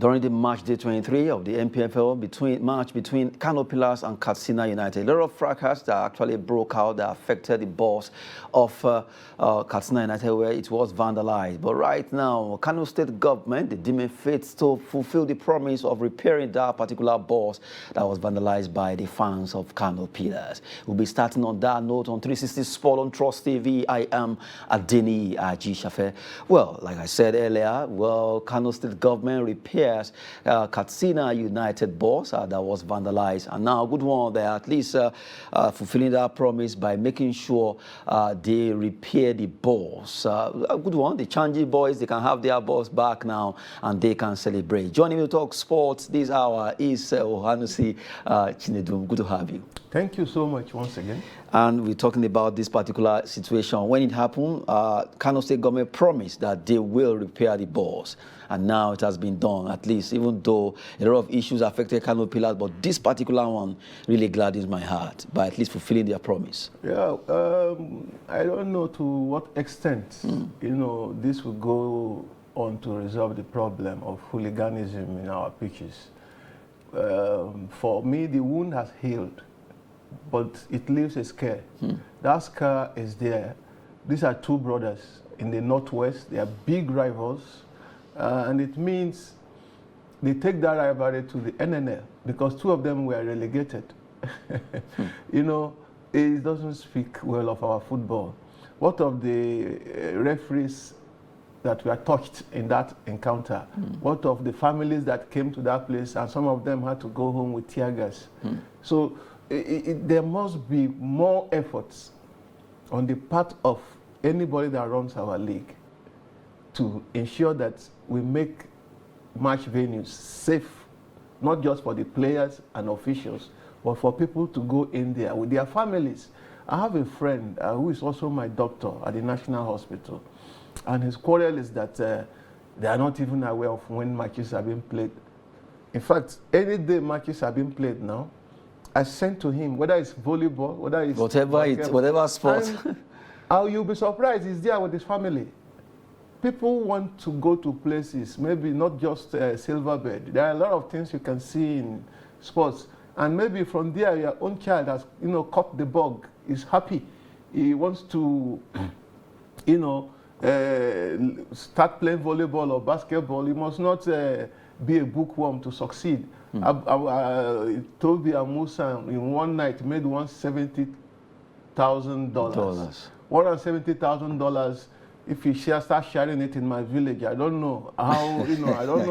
during the match day 23 of the NPFL match between Kano and Katsina United. A lot of fracas that actually broke out that affected the boss of Katsina United, where it was vandalized. But right now, Kano State government, they deem it fit to fulfill the promise of repairing that particular boss that was vandalized by the fans of Kano Pillars. We'll be starting on that note on 360 Sport on Trust TV. I am Adeni Ajishafe. Well, like I said earlier, Kano State government repairs Katsina United boss that was vandalized, and now good one, they're at least fulfilling that promise by making sure they repair the boss. A good one, the Changi boys, they can have their boss back now and they can celebrate. Joining me to talk sports this hour is Ohanusi Chinedum. Good to have you. Thank you so much once again. And we're talking about this particular situation. When it happened, Kano State government promised that they will repair the boss. And now it has been done, at least, even though a lot of issues affected Kano Pillars, but this particular one really gladdens my heart by at least fulfilling their promise. Yeah, I don't know to what extent, this will go on to resolve the problem of hooliganism in our pitches. For me, the wound has healed, but it leaves a scar. That scar is there. These are two brothers in the Northwest. They are big rivals. And it means they take that rivalry to the NNL because two of them were relegated. It doesn't speak well of our football. What of the referees that were touched in that encounter? What of the families that came to that place and some of them had to go home with tear gas? So there must be more efforts on the part of anybody that runs our league to ensure that we make match venues safe, not just for the players and officials, but for people to go in there with their families. I have a friend who is also my doctor at the National Hospital, and his quarrel is that they are not even aware of when matches are being played. In fact, any day matches are being played now, I send to him, whether it's volleyball, whether it's whatever sport. You'll be surprised, he's there with his family. People want to go to places, maybe not just Silverbird. There are a lot of things you can see in sports. And maybe from there, your own child has, caught the bug, is happy. He wants to, start playing volleyball or basketball. He must not be a bookworm to succeed. Toby and Musa in one night made $170,000. $170,000. If he start sharing it in my village, I don't know how, I don't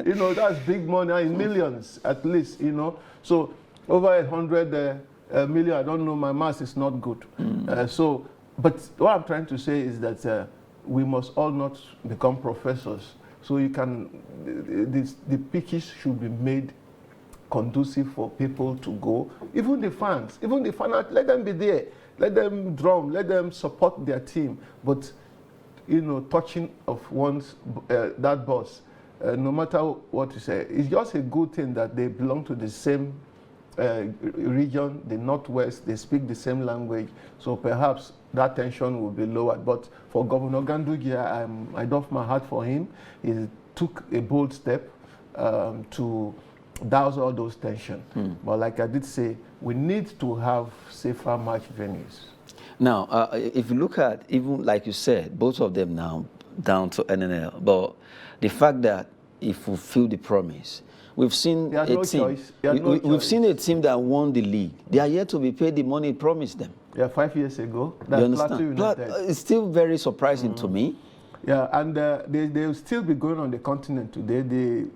know that's big money, in millions at least, So over 100 million, I don't know, my math is not good. But what I'm trying to say is that we must all not become professors. So you can, the pitches should be made conducive for people to go. Even the fans, let them be there. Let them drum, let them support their team. But, touching of one's, that boss, no matter what you say, it's just a good thing that they belong to the same region, the Northwest, they speak the same language. So perhaps that tension will be lowered. But for Governor Gandugia, I doff my heart for him. He took a bold step to douse all those tensions. But like I did say, we need to have safer match venues. Now, if you look at, even like you said, both of them now down to NNL, but the fact that he fulfilled the promise, we've seen we've seen a team that won the league. They are yet to be paid the money promised them. Yeah, 5 years ago. You understand? It's still very surprising to me. Yeah, and they will still be going on the continent today. The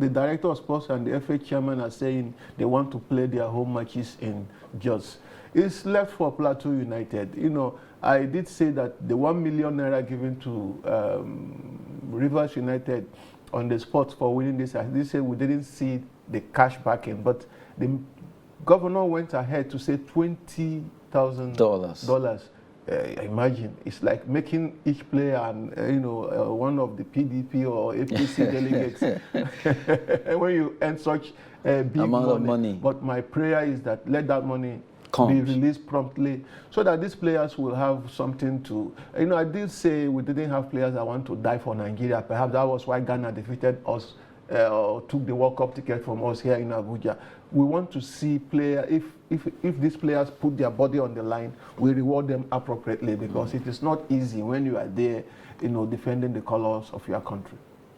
director of sports and the FA chairman are saying they want to play their home matches in Jos. It's left for Plateau United. I did say that the 1 million naira given to Rivers United on the spot for winning this, they said we didn't see the cash back in, but the governor went ahead to say $20,000. Imagine, it's like making each player and one of the PDP or APC delegates when you earn such big amount of money. But my prayer is that let that money be released promptly, so that these players will have something to, I did say we didn't have players that want to die for Nigeria. Perhaps that was why Ghana defeated us, or took the World Cup ticket from us here in Abuja. We want to see players, if these players put their body on the line, we reward them appropriately, because it is not easy when you are there, defending the colors of your country.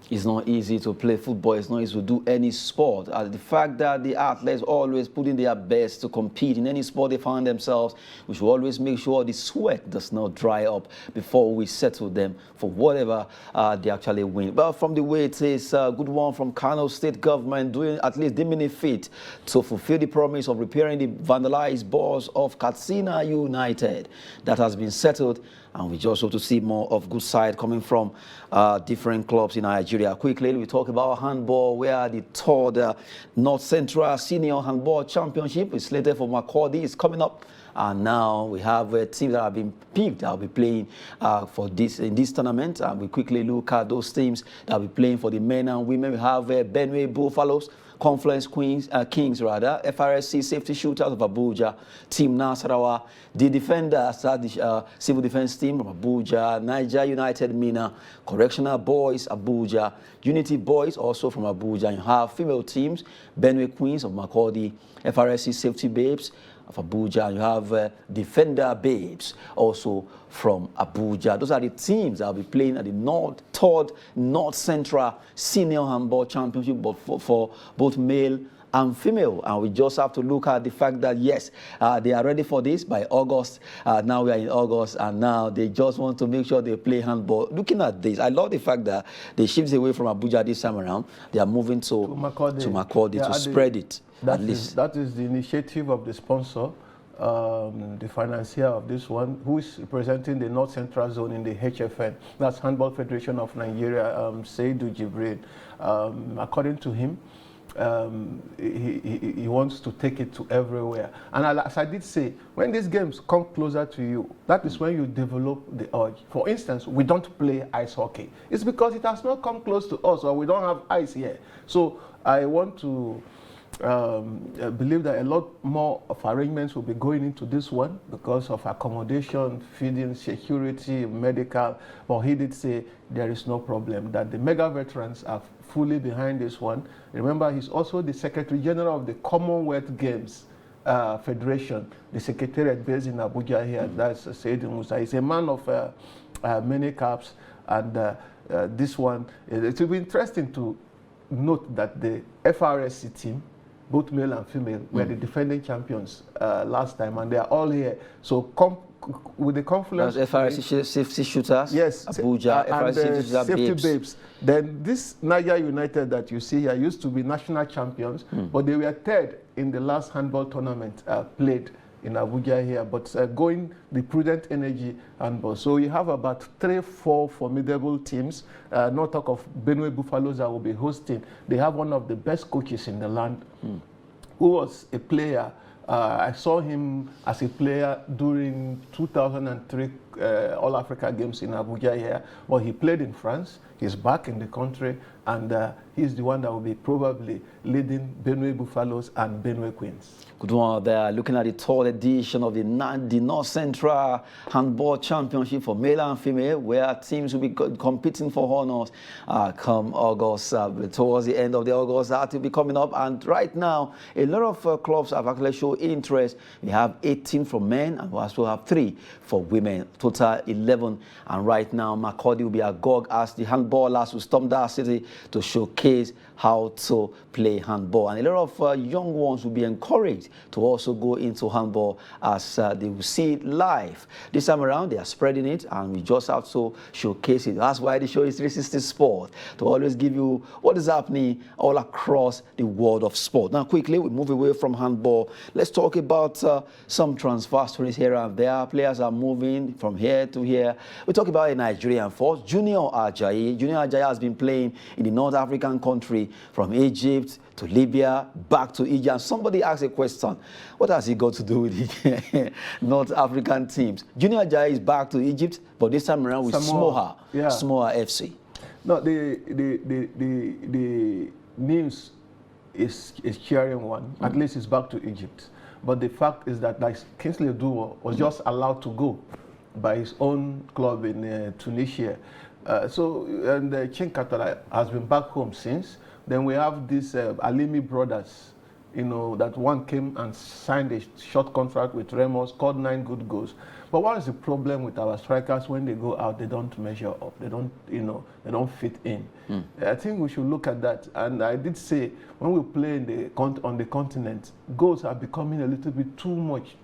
It's not easy to play football. It's not easy to do any sport. The fact that the athletes always put in their best to compete in any sport they find themselves, we should always make sure the sweat does not dry up before we settle them for whatever they actually win. But from the way it is, a good one from Kano State government doing at least the fit to fulfill the promise of repairing the vandalized balls of Katsina United. That has been settled. And we just hope to see more of good side coming from different clubs in Nigeria. Quickly, we talk about handball, where the third North Central Senior Handball Championship is slated for Makurdi. It's coming up. And now we have teams that have been picked that will be playing in this tournament. And we quickly look at those teams that will be playing for the men and women. We have Benue Buffaloes, Confluence Kings, FRSC Safety Shooters of Abuja, Team Nasarawa, the defenders, the Civil Defense Team from Abuja, Niger United Mina, Correctional Boys, Abuja, Unity Boys also from Abuja. And you have female teams, Benue Queens of Makurdi, FRSC Safety Babes of Abuja, and you have Defender Babes also from Abuja. Those are the teams that will be playing at the third North Central Senior Handball Championship, but for both male and female. And we just have to look at the fact that, yes, they are ready for this by August. Now we are in August, and now they just want to make sure they play handball. Looking at this, I love the fact that they shift away from Abuja this time around. They are moving to Makurdi to spread it. That is the initiative of the sponsor, the financier of this one, who is representing the North Central Zone in the HFN. That's Handball Federation of Nigeria, Seidu Jibril. According to him, he wants to take it to everywhere. And as I did say, when these games come closer to you, that is when you develop the urge. For instance, we don't play ice hockey. It's because it has not come close to us, or we don't have ice here. So I want to believe that a lot more of arrangements will be going into this one because of accommodation, feeding, security, medical. But he did say there is no problem, that the mega veterans are fully behind this one. Remember, he's also the Secretary General of the Commonwealth Games Federation, the Secretariat based in Abuja here. That's Said Musa. He's a man of many caps, and this one, it will be interesting to note that the FRSC team, both male and female, were the defending champions last time, and they are all here. So with the confluence, FRSC Safety Shooters, yes, Abuja, FRSC Safety Babes. Then this Niger United that you see here used to be national champions, but they were third in the last handball tournament played in Abuja here, but going the prudent energy handball. So you have about 3-4 formidable teams. Not talk of Benue Buffaloes that will be hosting. They have one of the best coaches in the land, who was a player. I saw him as a player during 2003 All Africa Games in Abuja here. Well, he played in France. He's back in the country, and he's the one that will be probably leading Benue Buffaloes and Benue Queens. Good one there. Looking at the third edition of the North Central Handball Championship for male and female, where teams will be competing for honors come August. Towards the end of the August, that will be coming up. And right now, a lot of clubs have actually shown interest. We have 18 for men, and we also have 3 for women. Total 11. And right now, Makurdi will be agog as the handballers will storm that city to showcase how to play handball. And a lot of young ones will be encouraged to also go into handball as they will see it live. This time around, they are spreading it, and we just have to showcase it. That's why the show is 360 Sport, to always give you what is happening all across the world of sport. Now, quickly, we move away from handball. Let's talk about some transfer stories here and there. Players are moving from here to here. We talk about a Nigerian force, Junior Ajayi. Junior Ajayi has been playing in the North African country from Egypt to Libya, back to Egypt. And somebody asked a question, what has he got to do with the North African teams? Junior Ajayi is back to Egypt, but this time around with Smoha FC. No, the news is cheering one. At least it's back to Egypt. But the fact is that like Kingsley Duo was just allowed to go by his own club in Tunisia. And Chinkatala has been back home since. Then we have these Alimi brothers, you know, that one came and signed a short contract with Ramos, scored 9 good goals. But what is the problem with our strikers? When they go out, they don't measure up. They don't, you know, they don't fit in. I think we should look at that. And I did say, when we play in on the continent, goals are becoming a little bit too much,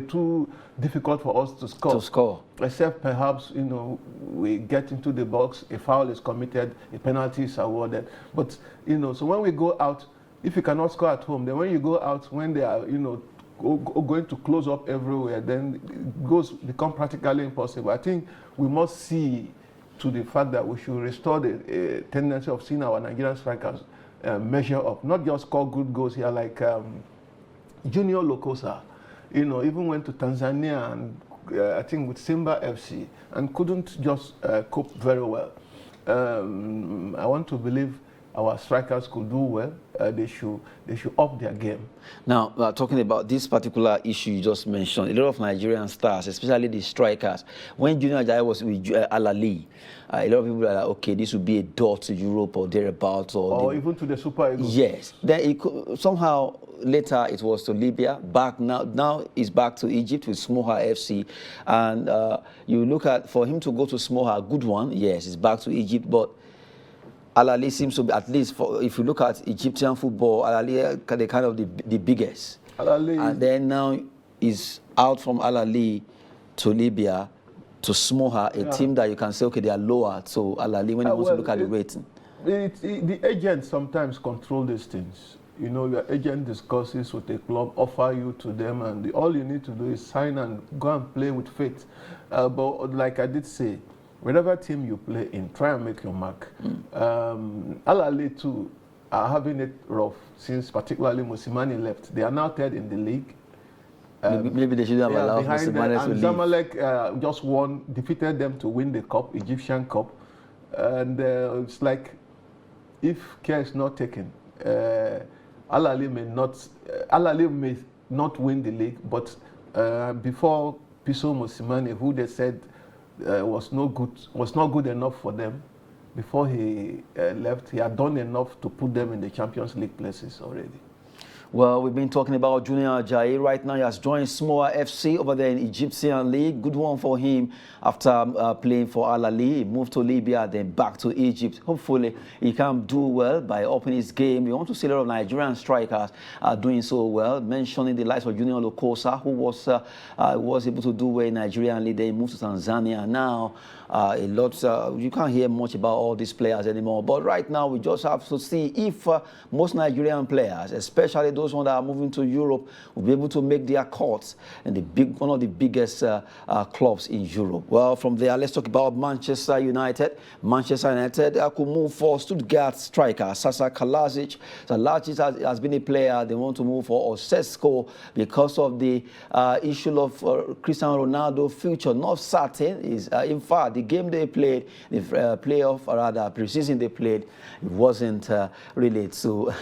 too difficult for us to score. Except perhaps, you know, we get into the box, a foul is committed, a penalty is awarded. But, you know, so when we go out, if you cannot score at home, then when you go out, when they are, you know, going to close up everywhere, then goals become practically impossible. I think we must see to the fact that we should restore the tendency of seeing our Nigerian strikers measure up, not just score good goals here like Junior Lokosa, you know, even went to Tanzania and I think with Simba FC and couldn't just cope very well. I want to believe our strikers could do well. They should up their game. Now, talking about this particular issue you just mentioned, a lot of Nigerian stars, especially the strikers, when Junior Ajayi was with Al Ahly, a lot of people are like, okay, this would be a door to Europe or thereabouts. Or even to the Super Eagles. Yes. Then it could, somehow later it was to Libya. Now it's back to Egypt with Smoha FC. And you look at, for him to go to Smoha, a good one, yes, it's back to Egypt, but Al Ahly seems to be, at least for, if you look at Egyptian football, Al Ahly are kind of the biggest. Al Ahly. And then now he's out from Al Ahly to Libya to Smoha, a team that you can say, okay, they are lower to Al Ahly when you want to look at the rating. The agents sometimes control these things. You know, your agent discusses with a club, offer you to them, and all you need to do is sign and go and play with faith. But like I did say, whatever team you play in, try and make your mark. Al Ahly too are having it rough since particularly Mosimane left. They are now third in the league. Maybe they should have allowed Mosimane to leave. Zamalek just defeated them to win the cup, Egyptian Cup. And it's like, if care is not taken, Al Ahly may not win the league, but before Piso Mosimane, who they said was not good enough for them, before he left, he had done enough to put them in the Champions League places already. Well, we've been talking about Junior Ajayi. Right now, he has joined Smoa FC over there in Egyptian League. Good one for him after playing for Al Ahly. He moved to Libya, then back to Egypt. Hopefully, he can do well by upping his game. We want to see a lot of Nigerian strikers doing so well. Mentioning the likes of Junior Lokosa, who was able to do well in Nigerian League. Then he moved to Tanzania. Now, you can't hear much about all these players anymore. But right now, we just have to see if most Nigerian players, especially those ones that are moving to Europe, will be able to make their cuts in one of the biggest clubs in Europe. Well, from there, let's talk about Manchester United. Manchester United could move for Stuttgart striker Sasa Kalajdzic. Kalajdzic has been a player they want to move for Osesco because of the issue of Cristiano Ronaldo's future. Not certain. In fact, the game they played, the playoff, or rather pre-season they played, it wasn't really so.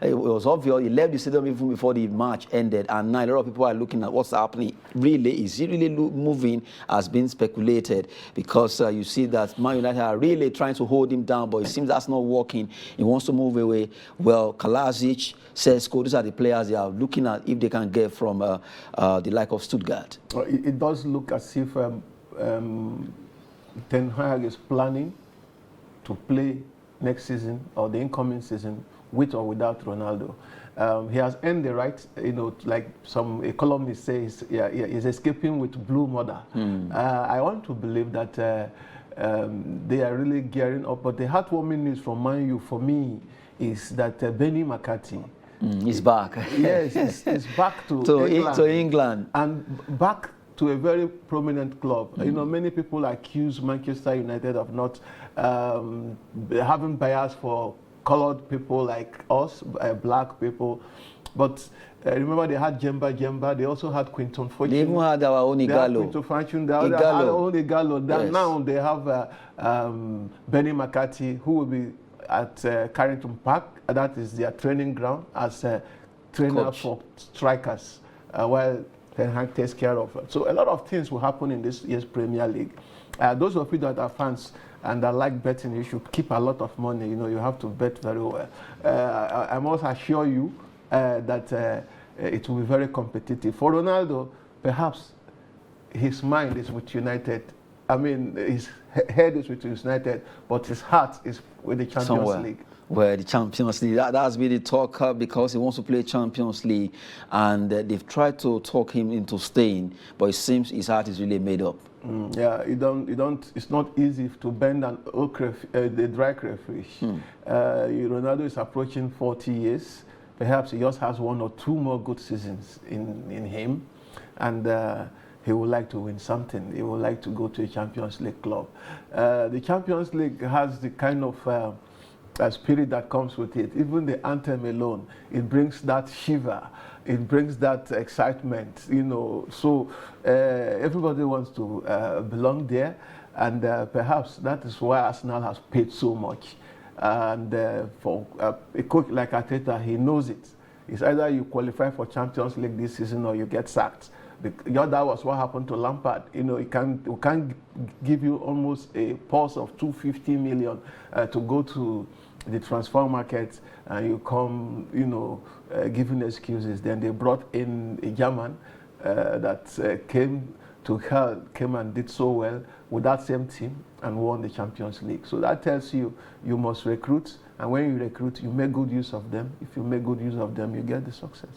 It was obvious. He left the stadium even before the match ended, and now a lot of people are looking at what's happening. Really, is he really moving? Has been speculated because you see that Man United are really trying to hold him down, but it seems that's not working. He wants to move away. Well, Kalajdzic, Sesko, these are the players they are looking at if they can get from the like of Stuttgart. It does look as if Ten Hag is planning to play next season or the incoming season with or without Ronaldo. He has earned the right, you know, like a columnist says, he's escaping with blue mother. I want to believe that they are really gearing up. But the heartwarming news from Man U for me is that Benny McCarthy is back. Yes, he's back to England. And back to a very prominent club. You know, many people accuse Manchester United of not having bias for colored people like us, black people. But remember, they had Jemba. They also had Quinton Fortune. They even had our own Igalo. Quinton Fortune. They had our own Igalo. Yes. Now they have Benny McCarthy, who will be at Carrington Park. That is their training ground as a trainer for strikers. while Ten Hag takes care of it. So a lot of things will happen in this year's Premier League. Those of you that are fans and that like betting, you should keep a lot of money. You know, you have to bet very well. I must assure you that it will be very competitive. For Ronaldo, perhaps his mind is with United. I mean, his head is with United, but his heart is with the Champions League. Where the Champions League, that's been the talk because he wants to play Champions League, and they've tried to talk him into staying, but it seems his heart is really made up. Yeah, it's not easy to bend the dry crayfish. Ronaldo is approaching 40 years. Perhaps he just has 1 or 2 more good seasons in him, and he would like to win something. He would like to go to a Champions League club. The Champions League has the kind of spirit that comes with it. Even the anthem alone, it brings that shiver. It brings that excitement, you know. So everybody wants to belong there, and perhaps that is why Arsenal has paid so much. And for a coach like Arteta, he knows it. It's either you qualify for Champions League this season or you get sacked. That was what happened to Lampard. You know, we can't give you almost a pulse of 250 million to go to the transfer market, and you come, you know, giving excuses. Then they brought in a German that came and did so well with that same team and won the Champions League. So that tells you must recruit, and when you recruit, you make good use of them. If you make good use of them, you get the success.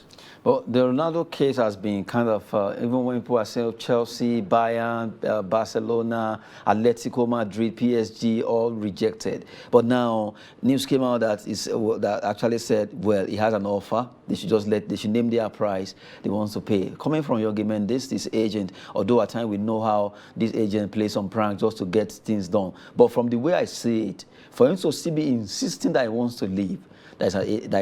But the Ronaldo case has been kind of, even when people are saying Chelsea, Bayern, Barcelona, Atletico Madrid, PSG, all rejected. But now news came out that actually said, well, he has an offer. They should name their price they want to pay. Coming from your game, this agent, although at times we know how this agent plays some pranks just to get things done. But from the way I see it, for him to still be insisting that he wants to leave, there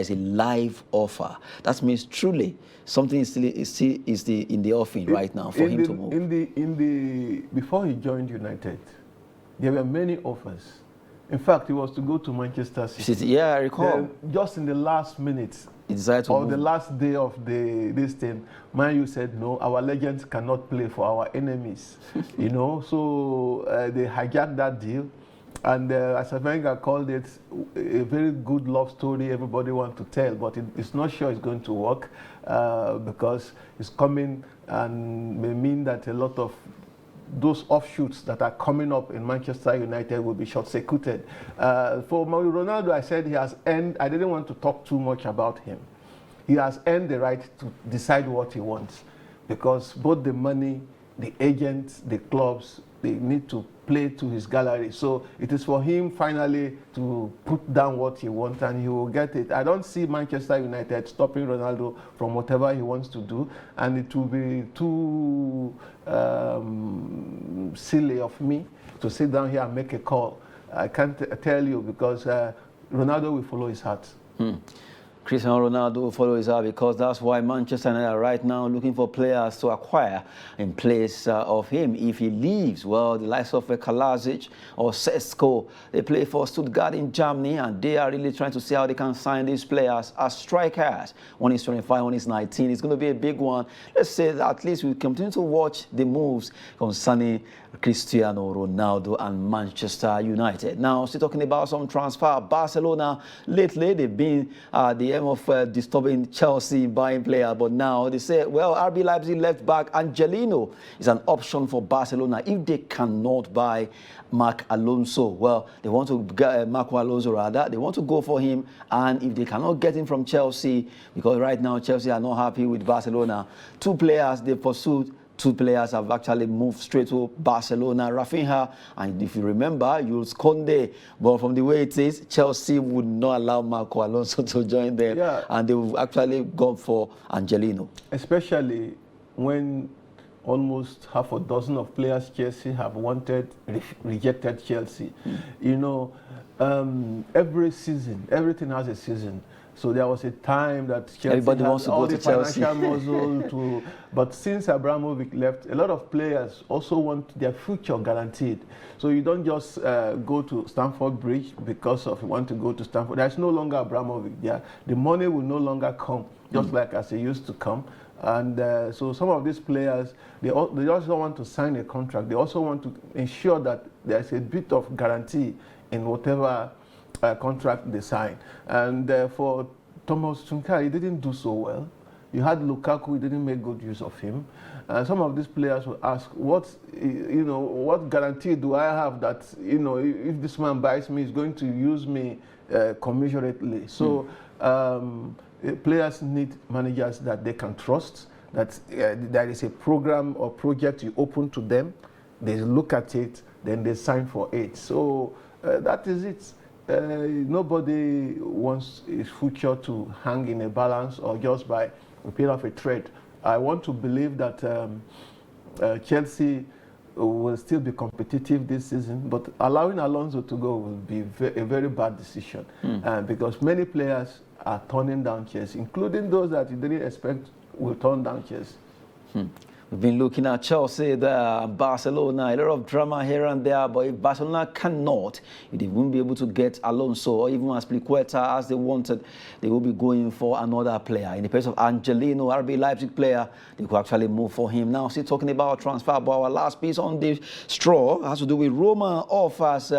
is a live offer. That means truly something is in the offing right now for him to move. Before he joined United, there were many offers. In fact, he was to go to Manchester City. Yeah, I recall. Just in the last minute, he decided to move. The last day of this thing, Man U said, no, our legends cannot play for our enemies. You know, so they hijacked that deal. And as Wenger called it, a very good love story everybody wants to tell, but it's not sure it's going to work because it's coming and may mean that a lot of those offshoots that are coming up in Manchester United will be short-circuited. For Ronaldo, I said he has earned, I didn't want to talk too much about him. He has earned the right to decide what he wants, because both the money, the agents, the clubs, they need to play to his gallery. So it is for him finally to put down what he wants, and he will get it. I don't see Manchester United stopping Ronaldo from whatever he wants to do, and it will be too silly of me to sit down here and make a call. I can't tell you, because Ronaldo will follow his heart. Cristiano Ronaldo will follow his heart, because that's why Manchester United are right now looking for players to acquire in place of him. If he leaves, well, the likes of Kalasic or Sesko, they play for Stuttgart in Germany, and they are really trying to see how they can sign these players as strikers. One is 25, one is 19. It's going to be a big one. Let's say that at least we continue to watch the moves concerning Cristiano Ronaldo and Manchester United. Now, still talking about some transfer. Barcelona, lately, they've been the aim of disturbing Chelsea buying player, but now they say, well, RB Leipzig left back Angelino is an option for Barcelona if they cannot buy Marc Alonso. Well, they want to get Marco Alonso rather. They want to go for him, and if they cannot get him from Chelsea, because right now Chelsea are not happy with Barcelona, 2 players they pursued. 2 players have actually moved straight to Barcelona, Rafinha, and if you remember, Jules Koundé. But from the way it is, Chelsea would not allow Marco Alonso to join them, and they will actually go for Angelino. Especially when almost half a dozen of players Chelsea have wanted, rejected Chelsea. You know, every season, everything has a season. So there was a time that Chelsea everybody wants to go to Chelsea. But since Abramovich left, a lot of players also want their future guaranteed. So you don't just go to Stamford Bridge because of you want to go to Stamford. There's no longer Abramovich there. The money will no longer come just like as it used to come. And so some of these players, they also want to sign a contract. They also want to ensure that there's a bit of guarantee in whatever contract they sign. And for Thomas Tuchel, he didn't do so well. You had Lukaku, he didn't make good use of him. Some of these players will ask, what guarantee do I have that, if this man buys me, he's going to use me commiserately? So players need managers that they can trust, that there is a program or project you open to them, they look at it, then they sign for it. So that is it. Nobody wants his future to hang in a balance or just by repeat of a trade. I want to believe that Chelsea will still be competitive this season, but allowing Alonso to go will be a very bad decision because many players are turning down Chelsea, including those that you didn't expect will turn down Chelsea. We've been looking at Chelsea there, Barcelona, a lot of drama here and there, but if Barcelona cannot, if they won't be able to get Alonso or even Aspilicueta as they wanted, they will be going for another player. In the case of Angelino, RB Leipzig player, they could actually move for him. Now, still talking about transfer, but our last piece on the straw has to do with Roma offers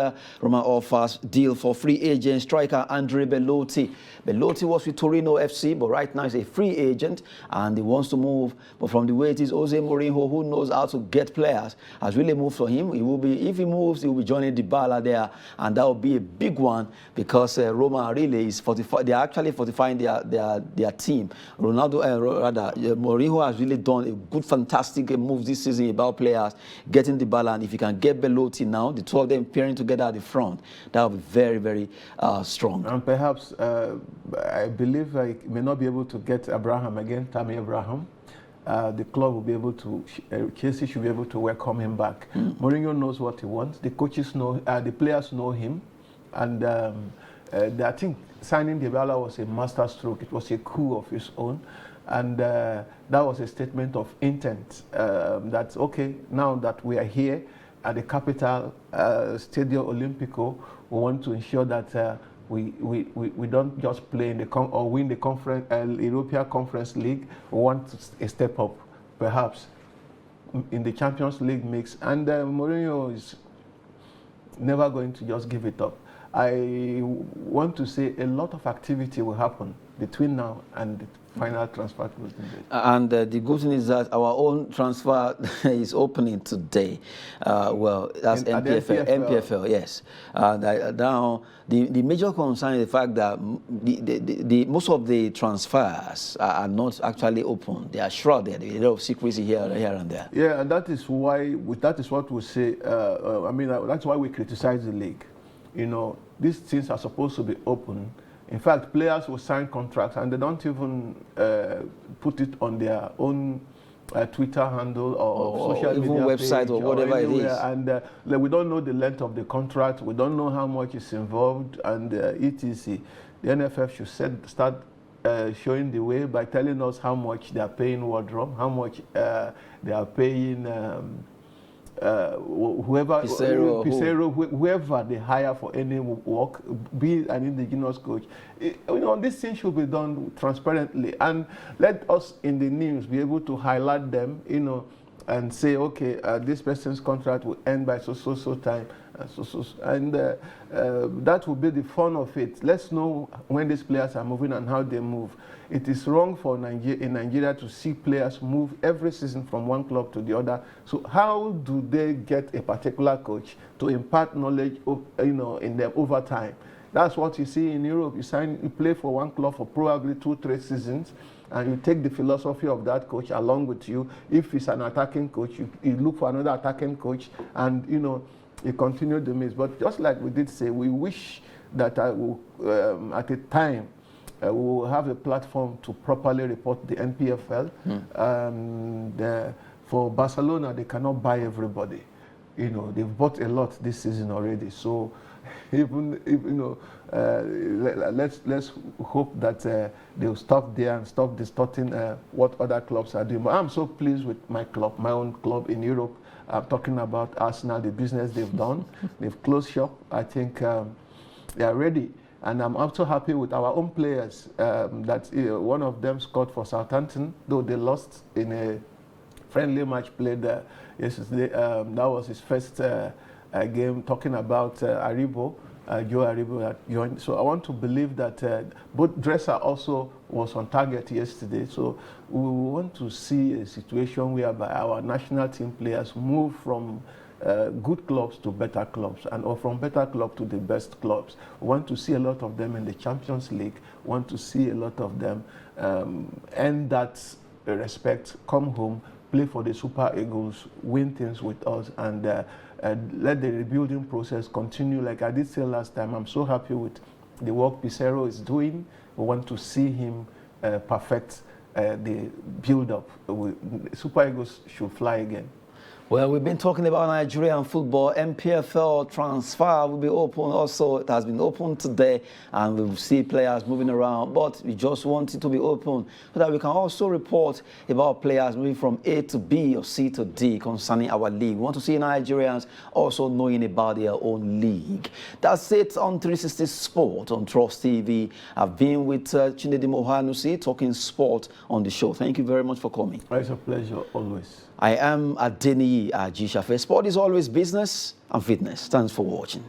deal for free agent striker Andre Belotti. Belotti was with Torino FC, but right now he's a free agent and he wants to move. But from the way it is, Jose Mourinho, who knows how to get players, has really moved for him. He will be, if he moves, he will be joining Dybala there, and that will be a big one because Roma really is they are actually fortifying their team. Mourinho has really done a good, fantastic move this season about players getting Dybala, and if you can get Belotti now, the two of them pairing together at the front, that will be very, very strong. And perhaps I believe I may not be able to get Abraham again, Tammy Abraham. The club will be able to, Chelsea should be able to welcome him back. Mourinho knows what he wants. The coaches know, the players know him. And I think signing Dybala was a masterstroke. It was a coup of his own. And that was a statement of intent. That, okay, now that we are here at the capital, Stadio Olimpico, we want to ensure that we don't just play in the or win the conference, European Conference League. We want a step up, perhaps, in the Champions League mix. And Mourinho is never going to just give it up. I want to say a lot of activity will happen between now and the final transfer closing date. And the good thing is that our own transfer is opening today. Well, that's NPFL, yes. Now, the major concern is the fact that most of the transfers are not actually open. They are shrouded. There's a lot of secrecy here and there. Yeah, and that is why, that is what we say, that's why we criticize the league. These things are supposed to be open. In fact, players will sign contracts and they don't even put it on their own Twitter handle or social media website page or whatever it is. And we don't know the length of the contract. We don't know how much is involved and etc. The NFF should start showing the way by telling us how much they are paying wardrobe, how much they are paying whoever they hire for any work, be an indigenous coach. This thing should be done transparently, and let us in the news be able to highlight them, and say, okay, this person's contract will end by so time, and that will be the fun of it. Let's know when these players are moving and how they move. It is wrong for in Nigeria to see players move every season from one club to the other. So how do they get a particular coach to impart knowledge, in them over time? That's what you see in Europe. You play for one club for probably 2-3 seasons, and you take the philosophy of that coach along with you. If it's an attacking coach, you look for another attacking coach, and you continue the mix. But just like we did say, we wish that at a time we will have a platform to properly report the NPFL. For Barcelona, they cannot buy everybody. They've bought a lot this season already. So even let's hope that they'll stop there and stop distorting what other clubs are doing. But I'm so pleased with my club, my own club in Europe. I'm talking about Arsenal, the business they've done. They've closed shop. I think they are ready And I'm also happy with our own players that one of them scored for Southampton, though they lost in a friendly match played yesterday. That was his first game, talking about Aribo. Joe Aribo had joined. So I want to believe that both Dresser also was on target yesterday. So we want to see a situation whereby our national team players move from good clubs to better clubs, or from better clubs to the best clubs. We want to see a lot of them in the Champions League. We want to see a lot of them earn that respect, come home, play for the Super Eagles, win things with us, and let the rebuilding process continue. Like I did say last time, I'm so happy with the work Pissarro is doing. We want to see him perfect the build-up. Super Eagles should fly again. Well, we've been talking about Nigerian football. NPFL transfer will be open also. It has been open today, and we'll see players moving around. But we just want it to be open so that we can also report about players moving from A to B or C to D concerning our league. We want to see Nigerians also knowing about their own league. That's it on 360 Sport on Trust TV. I've been with Chinedi Mohanusi talking sport on the show. Thank you very much for coming. It's a pleasure, always. I am Adeni Ajishafe. Sport is always business and fitness. Thanks for watching.